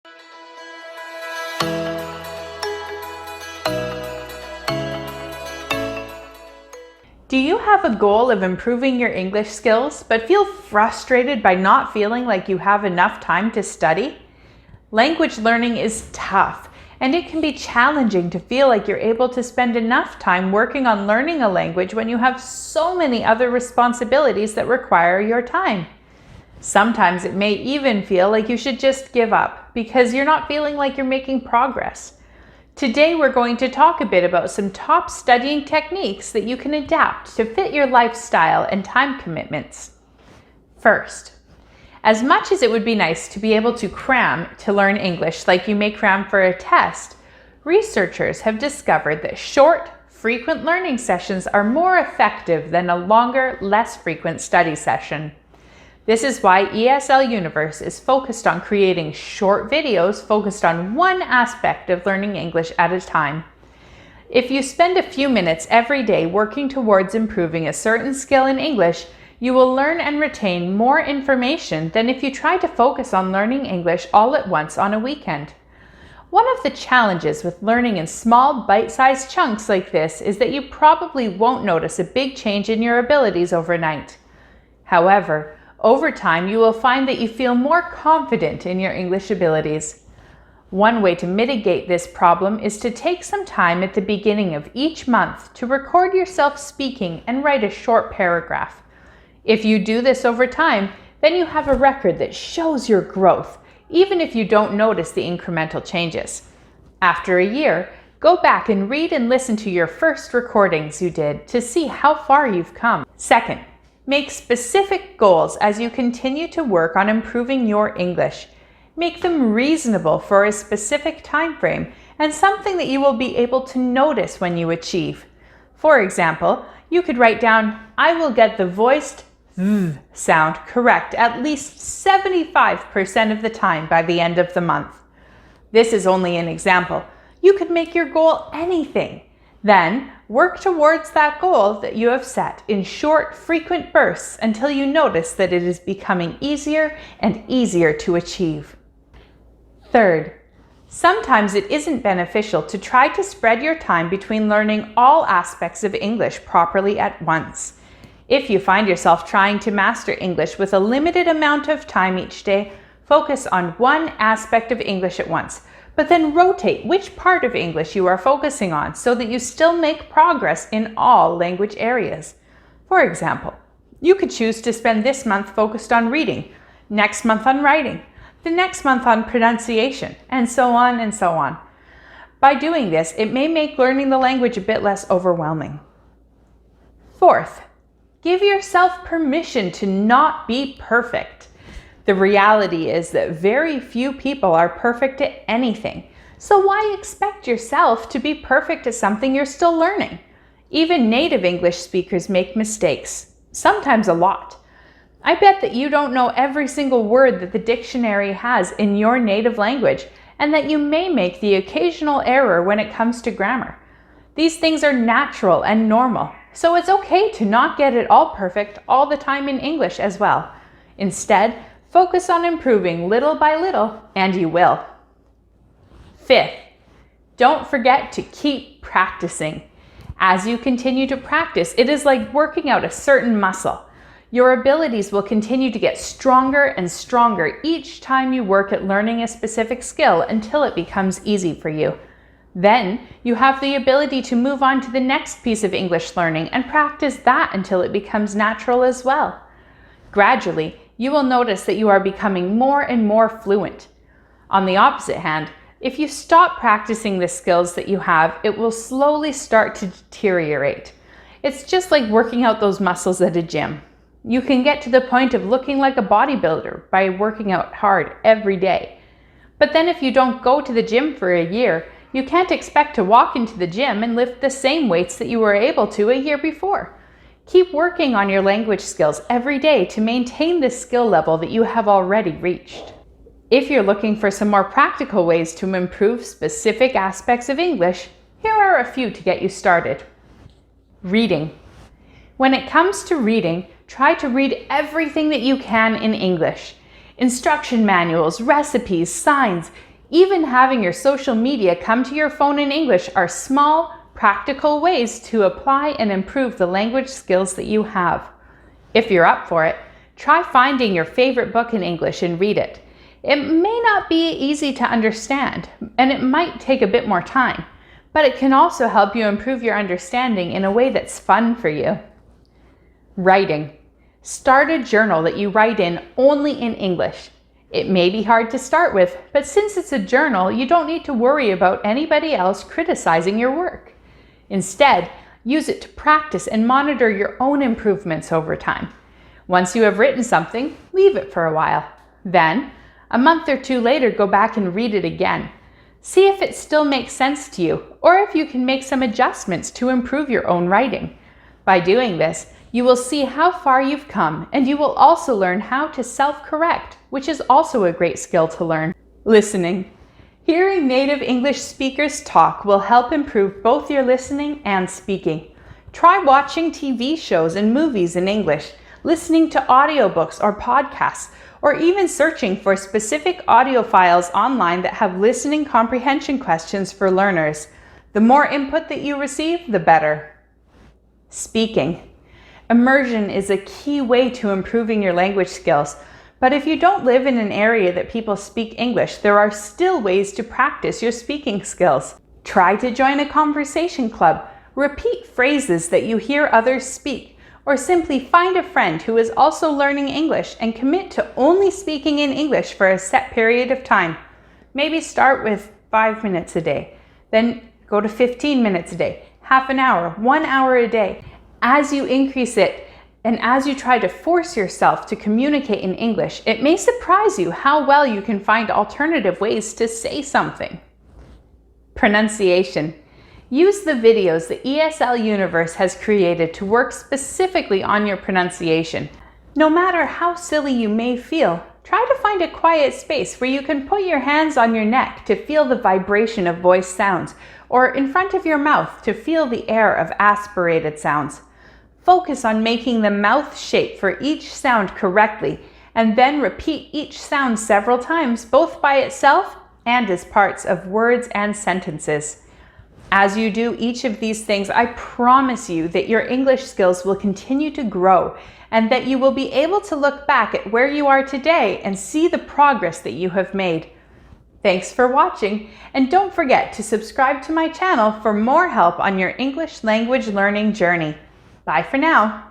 Do you have a goal of improving your English skills, but feel frustrated by not feeling like you have enough time to study? Language learning is tough, and it can be challenging to feel like you're able to spend enough time working on learning a language when you have so many other responsibilities that require your time. Sometimes it may even feel like you should just give up because you're not feeling like you're making progress. Today we're going to talk a bit about some top studying techniques that you can adapt to fit your lifestyle and time commitments. First, as much as it would be nice to be able to cram to learn English like you may cram for a test, researchers have discovered that short, frequent learning sessions are more effective than a longer, less frequent study session. This is why ESL Universe is focused on creating short videos focused on one aspect of learning English at a time. If you spend a few minutes every day working towards improving a certain skill in English, you will learn and retain more information than if you try to focus on learning English all at once on a weekend. One of the challenges with learning in small, bite-sized chunks like this is that you probably won't notice a big change in your abilities overnight. However, over time, you will find that you feel more confident in your English abilities. One way to mitigate this problem is to take some time at the beginning of each month to record yourself speaking and write a short paragraph. If you do this over time, then you have a record that shows your growth, even if you don't notice the incremental changes. After a year, go back and read and listen to your first recordings you did to see how far you've come. Second, make specific goals as you continue to work on improving your English. Make them reasonable for a specific time frame and something that you will be able to notice when you achieve. For example, you could write down, I will get the voiced V sound correct at least 75% of the time by the end of the month. This is only an example. You could make your goal anything. Then, work towards that goal that you have set in short, frequent bursts until you notice that it is becoming easier and easier to achieve. Third, sometimes it isn't beneficial to try to spread your time between learning all aspects of English properly at once. If you find yourself trying to master English with a limited amount of time each day, focus on one aspect of English at once. But then rotate which part of English you are focusing on so that you still make progress in all language areas. For example, you could choose to spend this month focused on reading, next month on writing, the next month on pronunciation, and so on and so on. By doing this, it may make learning the language a bit less overwhelming. Fourth, give yourself permission to not be perfect. The reality is that very few people are perfect at anything, so why expect yourself to be perfect at something you're still learning? Even native English speakers make mistakes, sometimes a lot. I bet that you don't know every single word that the dictionary has in your native language, and that you may make the occasional error when it comes to grammar. These things are natural and normal, so it's okay to not get it all perfect all the time in English as well. Instead, focus on improving little by little, and you will. Fifth, don't forget to keep practicing. As you continue to practice, it is like working out a certain muscle. Your abilities will continue to get stronger and stronger each time you work at learning a specific skill until it becomes easy for you. Then, you have the ability to move on to the next piece of English learning and practice that until it becomes natural as well. Gradually, you will notice that you are becoming more and more fluent. On the opposite hand, if you stop practicing the skills that you have, it will slowly start to deteriorate. It's just like working out those muscles at a gym. You can get to the point of looking like a bodybuilder by working out hard every day. But then if you don't go to the gym for a year, you can't expect to walk into the gym and lift the same weights that you were able to a year before. Keep working on your language skills every day to maintain the skill level that you have already reached. If you're looking for some more practical ways to improve specific aspects of English, here are a few to get you started. Reading. When it comes to reading, try to read everything that you can in English. Instruction manuals, recipes, signs, Even having your social media come to your phone in English are small, practical ways to apply and improve the language skills that you have. If you're up for it, try finding your favorite book in English and read it. It may not be easy to understand, and it might take a bit more time, but it can also help you improve your understanding in a way that's fun for you. Writing. Start a journal that you write in only in English. It may be hard to start with, but since it's a journal, you don't need to worry about anybody else criticizing your work. Instead, use it to practice and monitor your own improvements over time. Once you have written something, leave it for a while. Then, a month or two later, go back and read it again. See if it still makes sense to you, or if you can make some adjustments to improve your own writing. By doing this, you will see how far you've come, and you will also learn how to self-correct, which is also a great skill to learn. Listening. Hearing native English speakers talk will help improve both your listening and speaking. Try watching TV shows and movies in English, listening to audiobooks or podcasts, or even searching for specific audio files online that have listening comprehension questions for learners. The more input that you receive, the better. Speaking. Immersion is a key way to improving your language skills, but if you don't live in an area that people speak English, there are still ways to practice your speaking skills. Try to join a conversation club, repeat phrases that you hear others speak, or simply find a friend who is also learning English and commit to only speaking in English for a set period of time. Maybe start with 5 minutes a day, then go to 15 minutes a day, half an hour, 1 hour a day. As you increase it, and as you try to force yourself to communicate in English, it may surprise you how well you can find alternative ways to say something. Pronunciation. Use the videos the ESL Universe has created to work specifically on your pronunciation. No matter how silly you may feel, try to find a quiet space where you can put your hands on your neck to feel the vibration of voice sounds, or in front of your mouth to feel the air of aspirated sounds. Focus on making the mouth shape for each sound correctly, and then repeat each sound several times, both by itself and as parts of words and sentences. As you do each of these things, I promise you that your English skills will continue to grow, and that you will be able to look back at where you are today and see the progress that you have made. Thanks for watching, and don't forget to subscribe to my channel for more help on your English language learning journey. Bye for now.